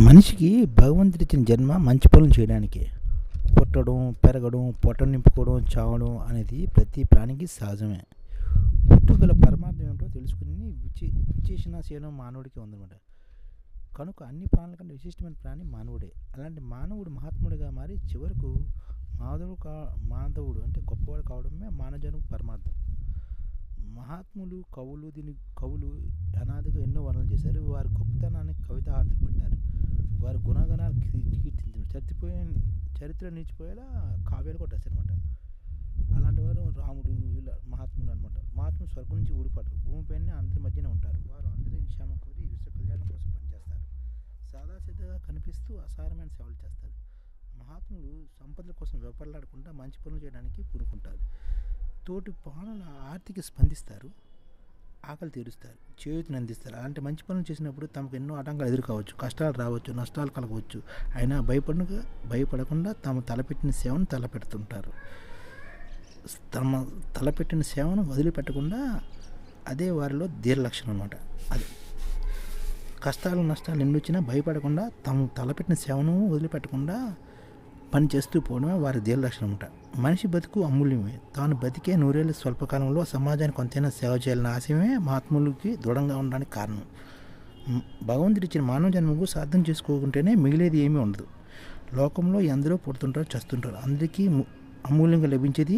మనిషికి భగవంతుడిచ్చిన జన్మ మంచి పనులు చేయడానికే. పుట్టడం, పెరగడం, పొట్ట నింపుకోవడం, చావడం అనేది ప్రతి ప్రాణికి సహజమే. పుట్టుకల పరమార్థం ఏమిటో తెలుసుకుని విశేషణశీలం మానవుడికి ఉందన్నమాట. కనుక అన్ని ప్రాణుల కంటే విశిష్టమైన ప్రాణి మానవుడే. అలాంటి మానవుడు మహాత్ముడిగా మారి చివరకు మాధవుడు అంటే గొప్పవాడు కావడమే మానవ జన్మ పరమార్థం. మహాత్ములు కవులు అనాదిగా ఎన్నో వర్ణనలు చేశారు. వారి గొప్పతనానికి కవితాహారతలు పెట్టారు. వారి గుణగణాలు కీర్తించారు. చరిత్ర నిలిచిపోయేలా కావ్యాలు కూడా రాశారనమాట. అలాంటి వారు రాముడు ఇలా మహాత్ములు అనమాట. మహాత్ములు స్వర్గం నుంచి ఊడిపడరు. భూమిపైన అందరి మధ్యనే ఉంటారు. వారు అందరి క్షేమం కోరి విశ్వ కళ్యాణం కోసం పనిచేస్తారు. సాదాసిద్ధగా కనిపిస్తూ అసారమైన సేవలు చేస్తారు. మహాత్ములు సంపదల కోసం వెపర్లాడకుండా మంచి పనులు చేయడానికి పూనుకుంటారు. తోటి ప్రాణుల ఆర్తికి స్పందిస్తారు. ఆకలి తీరుస్తారు, చేయూతని అందిస్తారు. అలాంటి మంచి పనులు చేసినప్పుడు తమకు ఎన్నో ఆటంకాలు ఎదుర్కోవచ్చు, కష్టాలు రావచ్చు, నష్టాలు కలగవచ్చు. అయినా భయపడకుండా తాము తలపెట్టిన సేవను తలపెడుతుంటారు. తమ తలపెట్టిన సేవను వదిలిపెట్టకుండా అదే వారిలో దీర్ఘ లక్షణం అనమాట. అది కష్టాలు నష్టాలు ఎన్ని వచ్చినా భయపడకుండా తాము తలపెట్టిన సేవను వదిలిపెట్టకుండా పని చేస్తూ పోవడమే వారి దీర్ఘ లక్షణం అనమాట. మనిషి బతుకు అమూల్యమే. తాను బతికే నూరేళ్ళ స్వల్పకాలంలో సమాజానికి కొంతైనా సేవ చేయాలన్న ఆశయమే మహాత్ములకి దృఢంగా ఉండడానికి కారణం. భగవంతుడు ఇచ్చిన మానవ జన్మకు సార్థం చేసుకోకుంటేనే మిగిలేది ఏమీ ఉండదు. లోకంలో ఎందరో పుడుతుంటారు, చస్తుంటారు. అందరికీ అమూల్యంగా లభించేది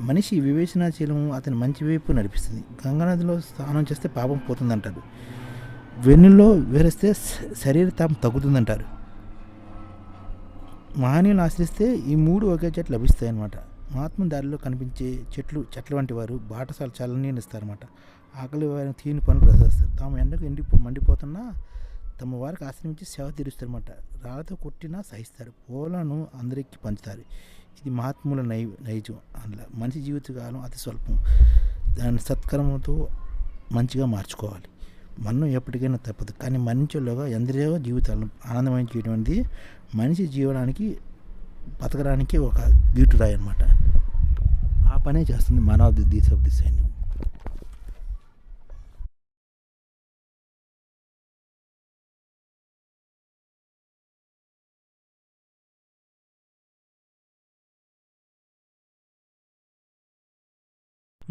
మనిషి వివేచనాశీలం అతని మంచి వైపు నడిపిస్తుంది. గంగానదిలో స్నానం చేస్తే పాపం పోతుందంటారు. వెన్నులో వివరిస్తే శరీర తాపం తగ్గుతుందంటారు. మహనీయులను ఆశ్రయిస్తే ఈ మూడు ఒకే చెట్లు లభిస్తాయి అన్నమాట. మహాత్మ దారిలో కనిపించే చెట్ల వంటి వారు బాటసాల చల్లనీళ్ళు ఇస్తారన్నమాట. ఆకలి వారిని తీని పనులు ప్రదర్శిస్తారు. తాము ఎండకు మండిపోతున్నా తమ వారికి ఆశ్రమించి సేవ తీరుస్తారన్నమాట. రాళ్ళతో కొట్టినా సహిస్తారు. పూలను అందరికీ పంచుతారు. ఇది మహాత్ముల నైజం. అందులో మనిషి జీవితకాలం అతి స్వల్పం. దాని సత్కర్మతో మంచిగా మార్చుకోవాలి. మరణం ఎప్పటికైనా తప్పదు. కానీ మరణించేలోగా ఎందరో జీవితాలను ఆనందమయం చేయడం అనేది మనిషి జీవనానికి బతకడానికి ఒక గీటురాయి అన్నమాట. ఆ పనే చేస్తుంది మానవ దేశభక్తి సైన్యం.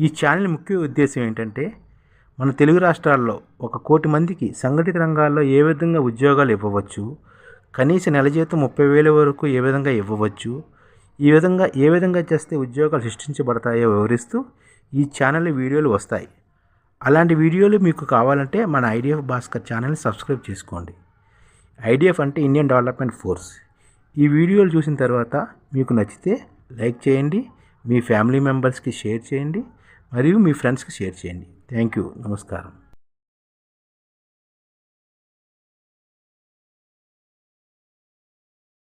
ఈ ఛానల్ ముఖ్య ఉద్దేశం ఏంటంటే మన తెలుగు రాష్ట్రాల్లో 1 కోటి మందికి సంఘటిత రంగాల్లో ఏ విధంగా ఉద్యోగాలు ఇవ్వవచ్చు, కనీస నెల జీతం 30,000 వరకు ఏ విధంగా ఇవ్వవచ్చు, ఏ విధంగా చేస్తే ఉద్యోగాలు సృష్టించబడతాయో వివరిస్తూ ఈ ఛానల్ వీడియోలు వస్తాయి. అలాంటి వీడియోలు మీకు కావాలంటే మన ఐడిఎఫ్ భాస్కర్ ఛానల్ని సబ్స్క్రైబ్ చేసుకోండి. ఐడిఎఫ్ అంటే ఇండియన్ డెవలప్మెంట్ ఫోర్స్. ఈ వీడియోలు చూసిన తర్వాత మీకు నచ్చితే లైక్ చేయండి, మీ ఫ్యామిలీ మెంబర్స్కి షేర్ చేయండి, మరియు మీ ఫ్రెండ్స్కి షేర్ చేయండి. Thank you. నమస్కారం.